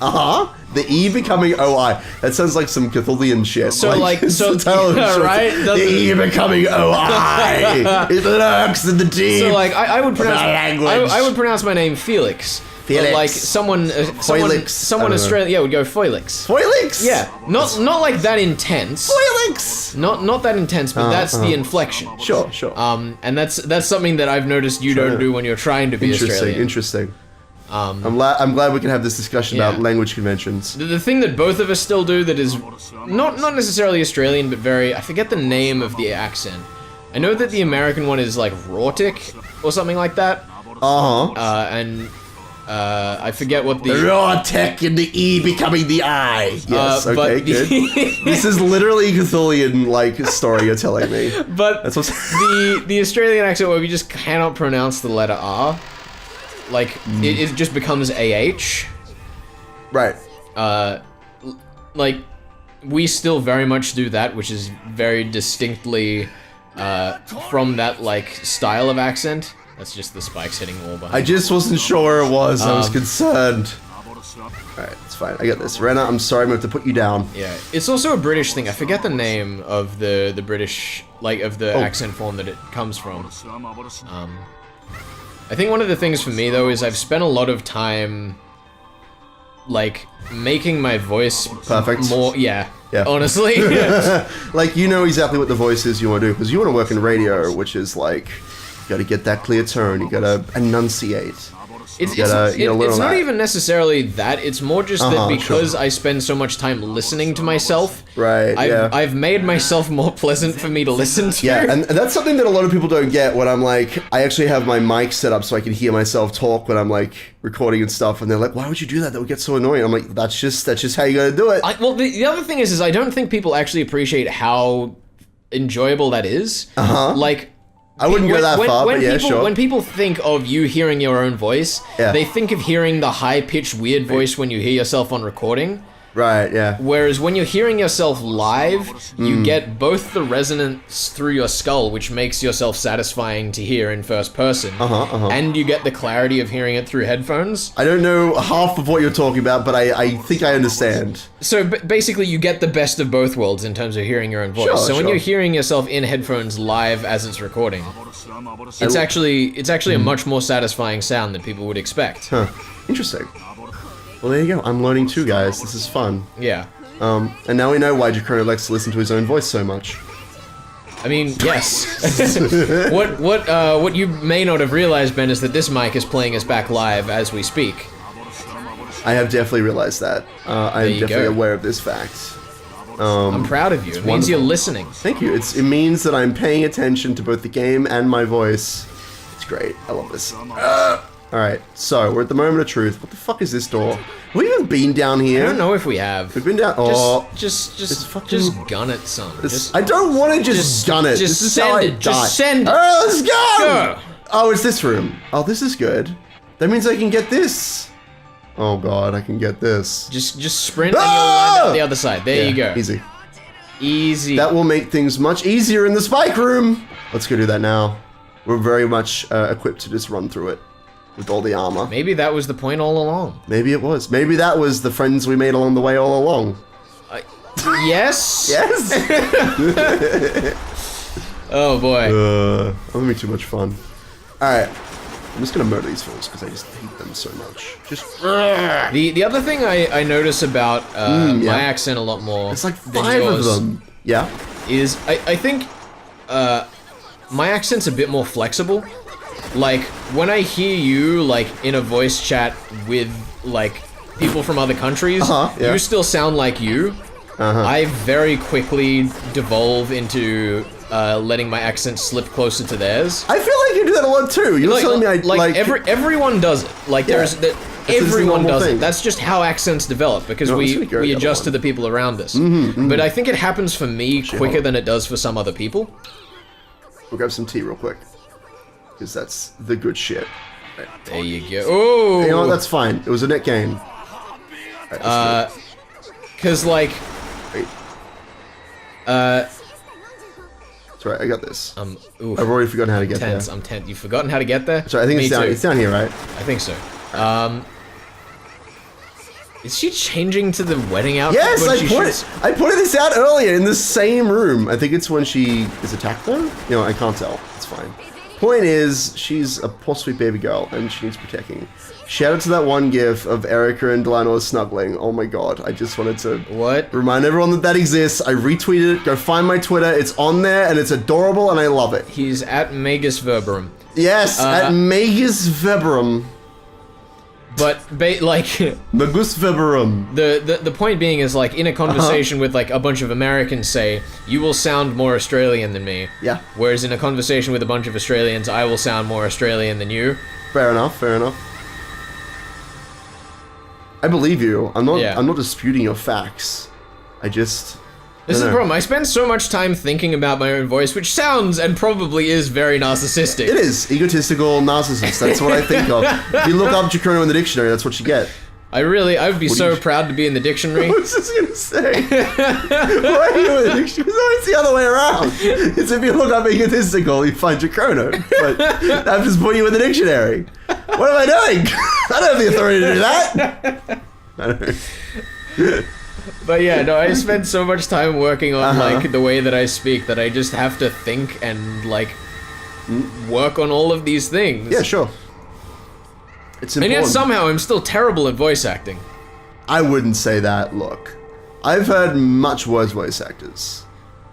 The E becoming OI. That sounds like some Cthulhian shit. So right? The E becoming OI. It lurks in the deep. So like I would pronounce my name Felix. But like someone Australian, would go Foilix. Foilix? Yeah, not like that intense. Foilix. Not that intense, but that's the inflection. Sure. And that's something that I've noticed you don't do when you're trying to be Australian. Interesting. I'm glad we can have this discussion about language conventions. The thing that both of us still do that is not necessarily Australian, but very, I forget the name of the accent. I know that the American one is like Rortic or something like that. And I forget what the raw tech and the E becoming the I. Yes, okay, good. This is literally Cthulhian like story you're telling me. But that's what's the Australian accent where we just cannot pronounce the letter R. Like it just becomes AH. Right. Like we still very much do that, which is very distinctly from that like style of accent. That's just the spikes hitting the wall behind. I just wasn't sure where it was. I was concerned. Alright, it's fine. I got this. Rena, I'm sorry I'm going to have to put you down. Yeah. It's also a British thing. I forget the name of the British, like, of the accent form that it comes from. I think one of the things for me, though, is I've spent a lot of time, like, making my voice perfect. More, yeah. Honestly. Like, you know exactly what the voice is you want to do, because you want to work in radio, which is, like, you gotta get that clear tone, you gotta enunciate. It's not even necessarily that, it's more just that because I spend so much time listening to myself, I've made myself more pleasant for me to listen to. Yeah, and that's something that a lot of people don't get when I'm like, I actually have my mic set up so I can hear myself talk when I'm like recording and stuff, and they're like, why would you do that? That would get so annoying. I'm like, that's just how you gotta do it. Well, the other thing is I don't think people actually appreciate how enjoyable that is. Like, I wouldn't go that far, but yeah, sure. When people think of you hearing your own voice, they think of hearing the high-pitched weird voice when you hear yourself on recording. Right, yeah. Whereas when you're hearing yourself live, you get both the resonance through your skull, which makes yourself satisfying to hear in first person, and you get the clarity of hearing it through headphones. I don't know half of what you're talking about, but I think I understand. So basically, you get the best of both worlds in terms of hearing your own voice. So when you're hearing yourself in headphones live as it's recording, it's actually a much more satisfying sound than people would expect. Interesting. Well, there you go. I'm learning too, guys. This is fun. Yeah. And now we know why Jacono likes to listen to his own voice so much. I mean, yes. What you may not have realized, Ben, is that this mic is playing us back live as we speak. I have definitely realized that. I am definitely aware of this fact. I'm proud of you. It means you're listening. Thank you. It means that I'm paying attention to both the game and my voice. It's great. I love this. Alright, so we're at the moment of truth. What the fuck is this door? Have we even been down here? I don't know if we have. We've been down. Just gun it, son. I don't want to just gun it. Just this is send how I it. die. Just send it. Alright, let's go! Go! Oh, it's this room. Oh, this is good. That means I can get this. Oh god, I can get this. Just sprint and you'll land out the other side. There you go. Easy. Easy. That will make things much easier in the spike room. Let's go do that now. We're very much equipped to just run through it. With all the armor. Maybe that was the point all along. Maybe it was. Maybe that was the friends we made along the way all along. Yes? Yes? Oh boy. I'm having too much fun. Alright. I'm just gonna murder these fools because I just hate them so much. Just the other thing I notice about my accent a lot more. It's like than 5 yours of them. Yeah. Is I think my accent's a bit more flexible. Like when I hear you like in a voice chat with like people from other countries, you still sound like you. I very quickly devolve into letting my accent slip closer to theirs. I feel like you do that a lot too. You're telling me everyone does it. Like everyone does it. That's just how accents develop because we adjust to the people around us. But I think it happens for me quicker than it does for some other people. We'll grab some tea real quick because that's the good shit. Right. There you go. Oh, you know what? That's fine. It was a net gain. Right, cause like, wait. That's right. I got this. Oof. I've already forgotten how to get there. I'm tense. You've forgotten how to get there? Sorry, I think it's down here, right? I think so. Is she changing to the wedding outfit? Yes, I pointed this out earlier in the same room. I think it's when she is attacked though. You know, I can't tell. It's fine. Point is, she's a poor sweet baby girl and she needs protecting. Shout out to that one gif of Erica and Delano snuggling. Oh my god, I just wanted to remind everyone that exists. I retweeted it. Go find my Twitter. It's on there and it's adorable and I love it. He's at Magus Verberum. Yes, at Magus Verberum. But like Magus Verberum. The point being is like in a conversation with like a bunch of Americans say, you will sound more Australian than me. Yeah. Whereas in a conversation with a bunch of Australians, I will sound more Australian than you. Fair enough, fair enough. I believe you. I'm not disputing your facts. This is the problem. I spend so much time thinking about my own voice, which sounds and probably is very narcissistic. It is. Egotistical narcissist. That's what I think of. If you look up Jacono in the dictionary, that's what you get. I would be so proud to be in the dictionary. I was just gonna say. Why are you in the dictionary? It's always the other way around. It's if you look up egotistical, you find Jacono. But I've just put you in the dictionary. What am I doing? I don't have the authority to do that. I don't know. But yeah, no, I spend so much time working on like the way that I speak that I just have to think and like work on all of these things. Yeah, sure. It's important. And yet somehow I'm still terrible at voice acting. I wouldn't say that. Look, I've heard much worse voice actors.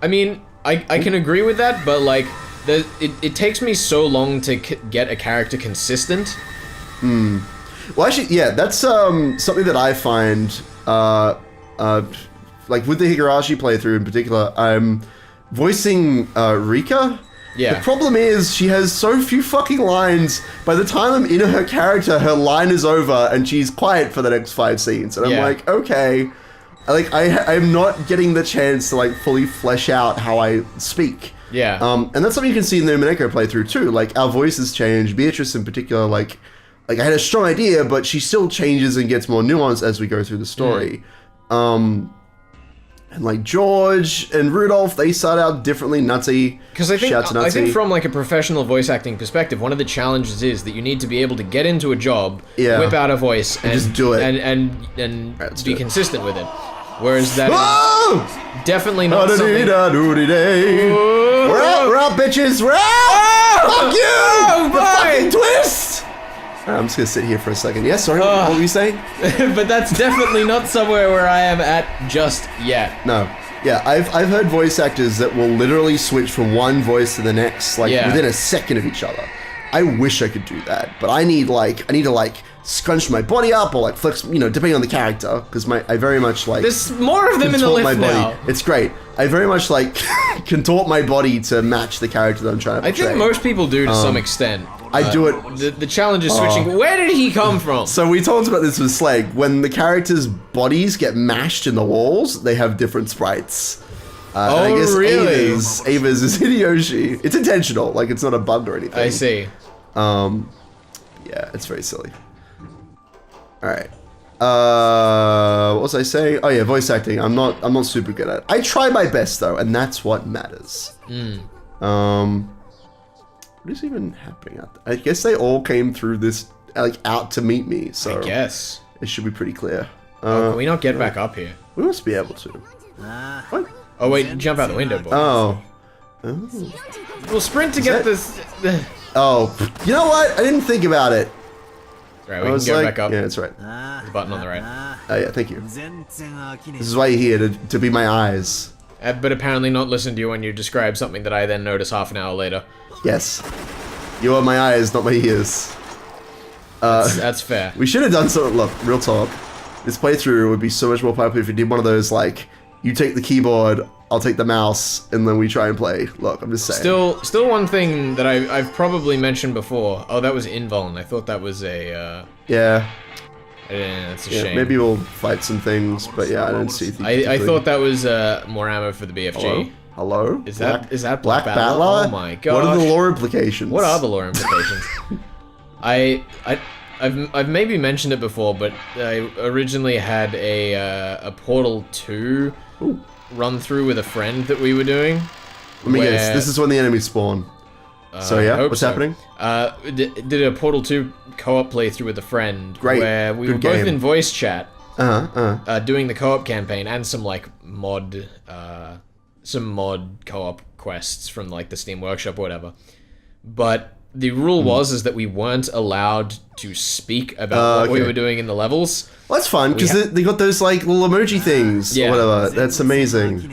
I mean, I can agree with that, but like it takes me so long to get a character consistent. Well, actually, yeah, that's something that I find. Like with the Higurashi playthrough in particular, I'm voicing Rika. Yeah. The problem is she has so few fucking lines. By the time I'm in her character, her line is over and she's quiet for the next 5 scenes. And I'm like, okay. Like, I'm not getting the chance to like fully flesh out how I speak. Yeah. And that's something you can see in the DOOMineko playthrough too. Like, our voices change. Beatrice in particular, like I had a strong idea, but she still changes and gets more nuanced as we go through the story. And like George and Rudolph, they start out differently. Nutty. Because I think from like a professional voice acting perspective, one of the challenges is that you need to be able to get into a job, whip out a voice, and just do it, and be consistent with it. Whereas that is definitely not something. We're out, bitches. We're out. Fuck you! The fucking twist. I'm just gonna sit here for a second. Yeah, sorry, what were you saying? But that's definitely not somewhere where I am at just yet. No. Yeah, I've heard voice actors that will literally switch from one voice to the next, like within a second of each other. I wish I could do that, but I need to like scrunch my body up or like flex, you know, depending on the character, because I very much like. There's more of them in the lift now. It's great. I very much like contort my body to match the character that I'm trying to portray. I think most people do to some extent. I do it. The challenge is switching. Where did he come from? So we talked about this with Sleg. When the characters' bodies get mashed in the walls, they have different sprites. I guess really? Ava's is Hideyoshi. It's intentional. Like, it's not a bug or anything. I see. Yeah, it's very silly. Alright. What was I saying? Oh yeah, voice acting. I'm not super good at it. I try my best though, and that's what matters. What is even happening out there? I guess they all came through this, like, out to meet me, so... I guess. It should be pretty clear. Can we not get back up here? We must be able to. What? Oh wait, jump out the window, boy. Oh. Oh. We'll sprint to get this. Oh, you know what? I didn't think about it. Right, we can go back up. Yeah, that's right. The button on the right. Oh yeah, thank you. This is why you're here, to be my eyes. But apparently not listen to you when you describe something that I then notice half an hour later. Yes. You are my eyes, not my ears. That's fair. We should have done something. Look, real talk. This playthrough would be so much more popular if we did one of those, like, you take the keyboard, I'll take the mouse, and then we try and play. Look, I'm just saying. Still one thing that I've probably mentioned before. Oh, that was invuln. I thought that was a, Yeah. That's a shame. Maybe we'll fight some things, but yeah, I don't see. I thought that was more ammo for the BFG. Hello? Is that Black Battler? Battler? Oh my god. What are the lore implications? What are the lore implications? I've maybe mentioned it before, but I originally had a Portal 2 run through with a friend that we were doing. Let me guess. This is when the enemies spawn. So yeah, what's happening? Did a Portal 2 co-op playthrough with a friend. Great. Where we were both in voice chat. Doing the co-op campaign and some like mod co-op quests from like the Steam Workshop or whatever. But the rule is that we weren't allowed to speak about what we were doing in the levels. Well, that's fun because they got those like little emoji things or whatever. That's amazing.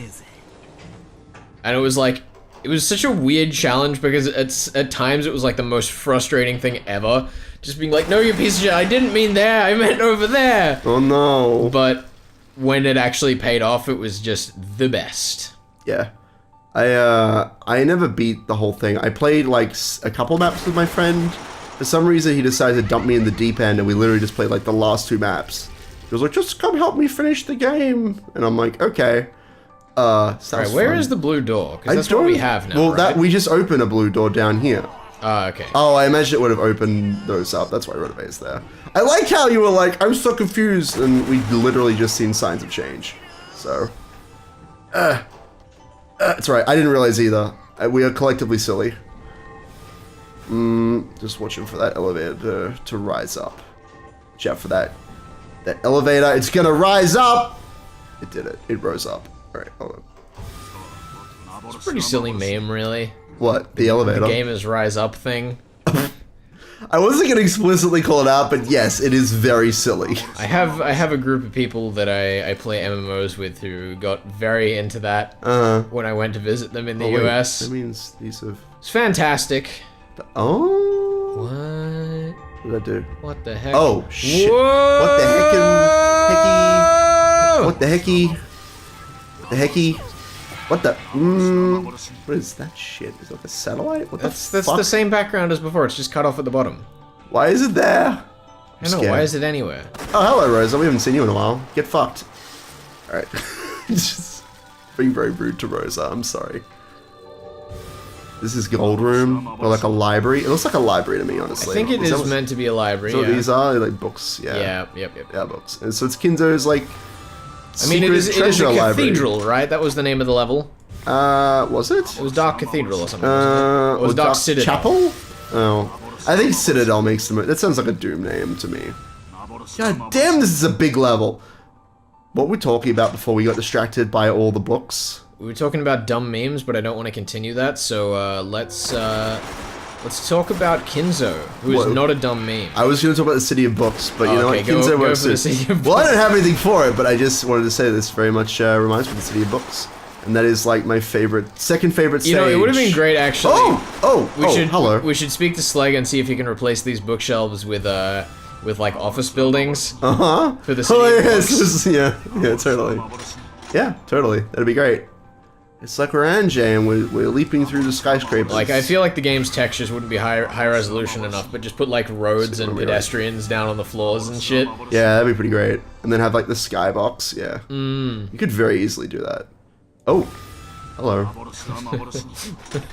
And it was like, it was such a weird challenge because at times it was like the most frustrating thing ever. Just being like, no, you piece of shit, I didn't mean there, I meant over there. Oh no. But when it actually paid off, it was just the best. Yeah. I never beat the whole thing. I played like a couple maps with my friend. For some reason, he decided to dump me in the deep end, and we literally just played like the last 2 maps. He was like, just come help me finish the game. And I'm like, okay. Alright, where is the blue door? Because that's what we have now, Well, we just opened a blue door down here. Okay. Oh, I imagine it would have opened those up. That's why Rotobae's there. I like how you were like, I'm so confused, and we literally just seen signs of change. So, it's right. I didn't realize either. We are collectively silly. Just watching for that elevator to rise up. Watch out for that elevator. It's gonna rise up. It did it. It rose up. All right, hold on. It's a pretty silly meme, really. What? The elevator? The game is rise up thing. I wasn't gonna explicitly call it out, but yes, it is very silly. I have a group of people that I play MMOs with who got very into that when I went to visit them in the US. That means these have... It's fantastic. Oh. What? What did that do? What the heck? Oh shit! Whoa! What the hecky? What the hecky? The hecky? What the? What is that shit? Is that a satellite? What the fuck? That's the same background as before. It's just cut off at the bottom. Why is it there? I don't know. Why is it anywhere? Oh, hello, Rosa. We haven't seen you in a while. Get fucked. All right. Just being very rude to Rosa. I'm sorry. This is Gold Room, or like a library. It looks like a library to me, honestly. I think it is meant to be a library. So these are like books. Yeah. Yeah. Yep. Yeah, books. And so it's Kinzo's like. I mean, it is a cathedral, right? That was the name of the level. Was it? It was Dark Cathedral or something. It was Dark Citadel. Chapel? Oh, I think Citadel makes the most. That sounds like a Doom name to me. God damn, this is a big level. What were we talking about before we got distracted by all the books? We were talking about dumb memes, but I don't want to continue that. So let's talk about Kinzo, who is not a dumb meme. I was going to talk about the City of Books, but you know what? Kinzo works for the City of Books. Well, I don't have anything for it, but I just wanted to say this very much reminds me of the City of Books. And that is like my second favorite stage. You know, it would have been great actually. Hello. We should speak to Sleg and see if he can replace these bookshelves with like office buildings. For the City of Books. Yeah, totally. Yeah, totally. That'd be great. It's like we're Anjay and we're leaping through the skyscrapers. Like, I feel like the game's textures wouldn't be high resolution enough, but just put like roads and pedestrians down on the floors and shit. Yeah, that'd be pretty great. And then have like the skybox, yeah. You could very easily do that. Oh, hello.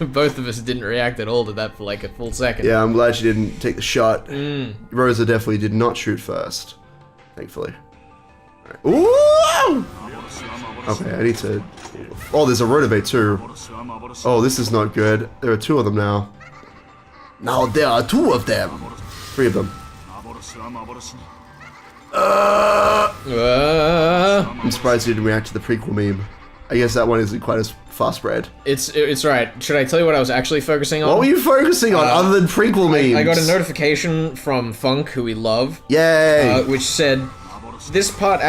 Both of us didn't react at all to that for like a full second. Yeah, I'm glad she didn't take the shot. Rosa definitely did not shoot first, thankfully. Right. Ooh! Okay, I need to... Oh, there's a Rotovate too. Oh, this is not good. There are 2 of them now. Now there are 2 of them. 3 of them. I'm surprised you didn't react to the prequel meme. I guess that one isn't quite as fast bread. It's right. Should I tell you what I was actually focusing on? What were you focusing on other than prequel memes? I got a notification from Funk, who we love. Yay! Which said, this part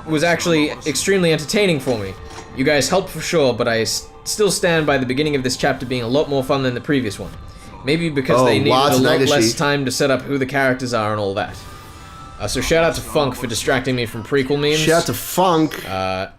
was actually extremely entertaining for me. You guys helped for sure, but I still stand by the beginning of this chapter being a lot more fun than the previous one. Maybe because they needed a lot less time to set up who the characters are and all that. So shout out to Funk for distracting me from prequel memes. Shout out to Funk. Yeah.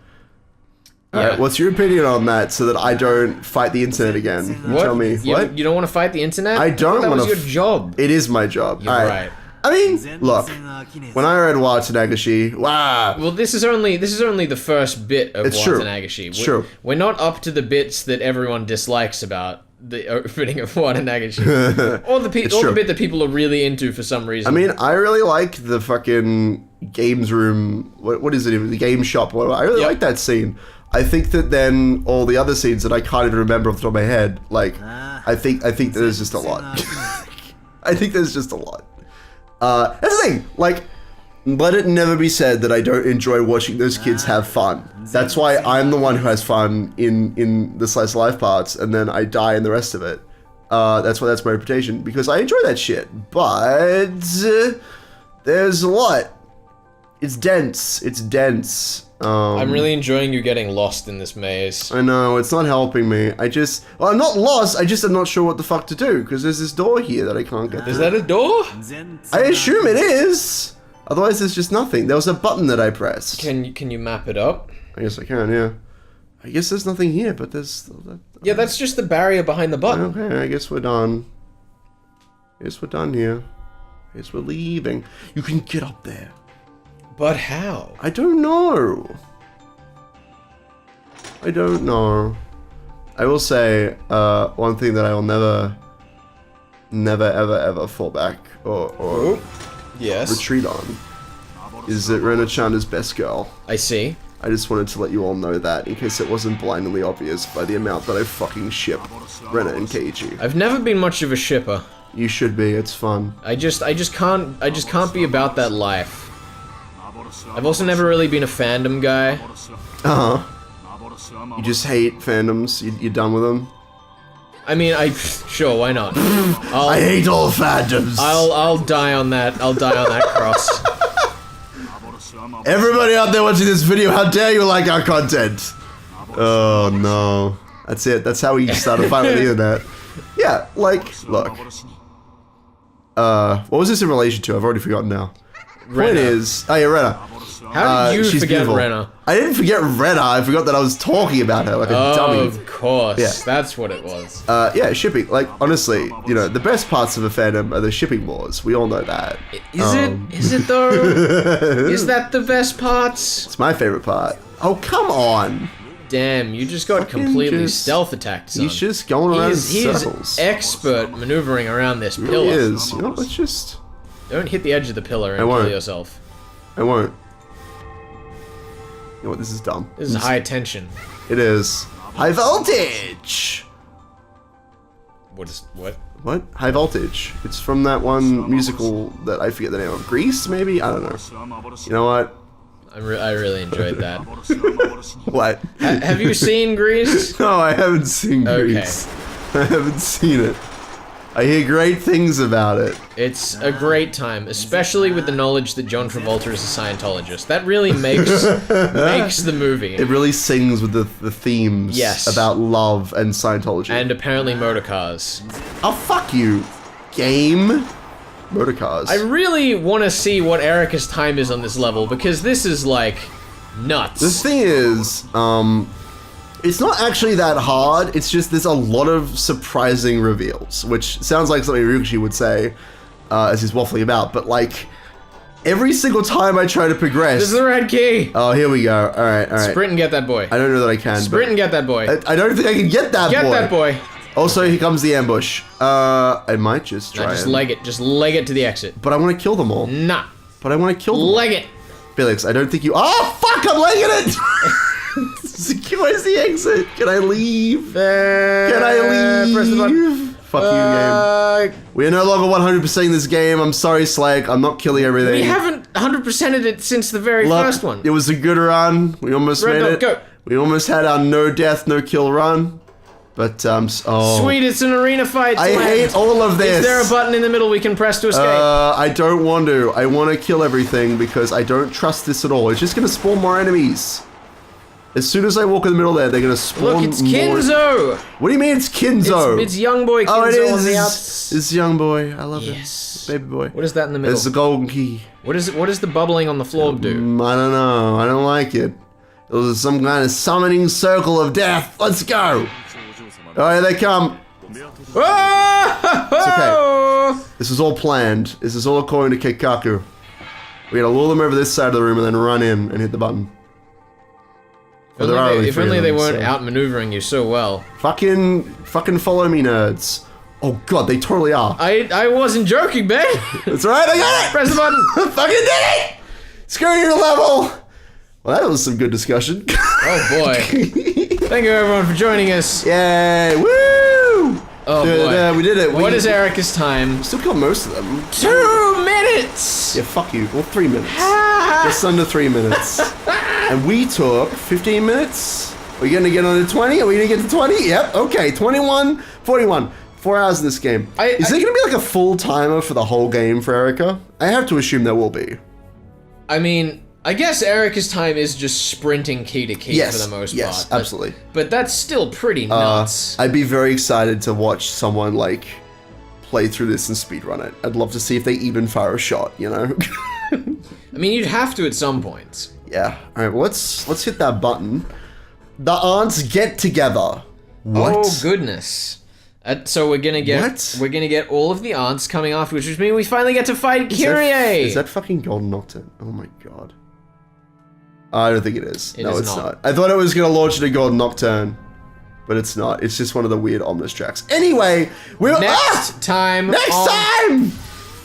Alright, what's your opinion on that so that I don't fight the internet again? What? Tell me. What? You don't want to fight the internet? I don't want to. That was your job. It is my job. You're right. I mean, look. When I read Watanagashi, wow. Well, this is only the first bit of It's true. Watanagashi. It's true. We're not up to the bits that everyone dislikes about the opening of Watanagashi, or the bit that people are really into for some reason. I mean, I really like the fucking games room. What is it even? The game shop. I really like that scene. I think that then all the other scenes that I can't even remember off the top of my head, like, I think there's just a lot. I think there's just a lot. That's the thing. Like, let it never be said that I don't enjoy watching those kids have fun. That's why I'm the one who has fun in the slice of life parts, and then I die in the rest of it. That's my reputation, because I enjoy that shit. But there's a lot. It's dense. It's dense. I'm really enjoying you getting lost in this maze. I know, it's not helping me. Well, I'm not lost, I just am not sure what the fuck to do, because there's this door here that I can't get through. Is that a door? I assume it is! Otherwise there's just nothing. There was a button that I pressed. Can you map it up? I guess I can, yeah. I guess there's nothing here, but there's... Yeah, that's just the barrier behind the button. Okay, I guess we're done. I guess we're done here. I guess we're leaving. You can get up there. But how? I don't know. I don't know. I will say, one thing that I will never ever fall back or yes. retreat on is that Rena-chan is best girl. I see. I just wanted to let you all know that in case it wasn't blindingly obvious by the amount that I fucking ship Rena and Keiichi. I've never been much of a shipper. You should be. It's fun. I just can't be about that life. I've also never really been a fandom guy. You just hate fandoms. You're done with them. I mean, sure, why not? I hate all fandoms. I'll die on that. I'll die on that cross. Everybody out there watching this video, how dare you like our content? Oh no. That's it. That's how we start a fight with the internet. Yeah, like, look. What was this in relation to? I've already forgotten now. Point is, oh yeah, Rena. How did you she's forget beautiful. Rena? I didn't forget Rena. I forgot that I was talking about her like a dummy. Of course. Yeah. That's what it was. Yeah, shipping. Like, honestly, you know, the best parts of a fandom are the shipping wars. We all know that. Is it? Is it though? Is that the best parts? It's my favorite part. Oh, come on. Damn, you just got completely stealth attacked, son. He's just going around in He's circles. expert maneuvering around this pillar. He is. You know, let's just... Don't hit the edge of the pillar and kill yourself. I won't. You know what, this is dumb. This is high tension. It is. High voltage! What? What? High voltage. It's from that one musical that I forget the name of. Grease, maybe? I don't know. You know what? I really enjoyed that. What? Have you seen Grease? No, I haven't seen Grease. Okay. I haven't seen it. I hear great things about it. It's a great time, especially with the knowledge that John Travolta is a Scientologist. That really makes the movie. It really sings with the themes about love and Scientology. And apparently motor cars. Oh, fuck you, game. Motor cars. I really want to see what Erica's time is on this level, because this is, like, nuts. The thing is, it's not actually that hard, it's just there's a lot of surprising reveals, which sounds like something Ryukishi would say, as he's waffling about, but like, every single time I try to progress... This is the red key! Oh, here we go, alright. Sprint and get that boy. I don't know that I can, Sprint and get that boy. I don't think I can get that boy! Get that boy! Also, here comes the ambush. I might just try just leg it to the exit. But I want to kill them all. Nah. But I want to kill them all. Leg it! Felix, I don't think you... Oh, fuck, I'm legging it! Where's the exit? Can I leave? Can I leave? Press the button. Fuck you, game. We are no longer 100%ing this game. I'm sorry, Sleg. I'm not killing everything. We haven't 100%ed it since the very first one. It was a good run. We almost made it. Go. We almost had our no death, no kill run. But, oh. Sweet, it's an arena fight. I hate all of this. Is there a button in the middle we can press to escape? I don't want to. I want to kill everything because I don't trust this at all. It's just going to spawn more enemies. As soon as I walk in the middle there, they're going to spawn more. Look, it's Kinzo! What do you mean it's Kinzo? It's young boy Kinzo oh, it is. on the outs. It's young boy. I love Yes. him. Baby boy. What is that in the middle? It's the golden key. What does the bubbling on the floor do? I don't know. I don't like it. It was some kind of summoning circle of death. Let's go. Oh, here they come. It's okay. This is all planned. This is all according to Keikaku. We gotta lure them over this side of the room and then run in and hit the button. If only they weren't outmaneuvering you so well. Fucking follow me, nerds. Oh god, they totally are. I wasn't joking, babe. That's right, I got it! Press the button. Fucking did it! Screw your level! Well, that was some good discussion. Oh boy. Thank you everyone for joining us. Yay, woo! Oh boy. We did it. What is Erica's time? Still got most of them. 2 minutes! Yeah, fuck you. Well, 3 minutes. Just under 3 minutes. And we took 15 minutes. Are we gonna get under 20? Are we gonna get to 20? Yep, okay. 21, 41. 4 hours in this game. Is there gonna be like a full timer for the whole game for Erica? I have to assume there will be. I mean, I guess Erica's time is just sprinting key to key for the most part. Yes, absolutely. But that's still pretty nuts. I'd be very excited to watch someone like play through this and speedrun it. I'd love to see if they even fire a shot, you know? I mean, you'd have to at some points. Yeah. All right, well, let's hit that button. The aunts get together. What? Oh goodness. So we're gonna get all of the aunts coming afterwards, which means we finally get to fight Kyrie. Is that fucking Golden Nocturne? Oh my god. I don't think it is. No, it's not. I thought it was gonna launch into Golden Nocturne, but it's not. It's just one of the weird ominous tracks. Anyway, next time.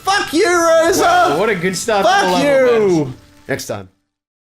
Fuck you, Rosa. Wow, what a good start. Fuck you. Next time.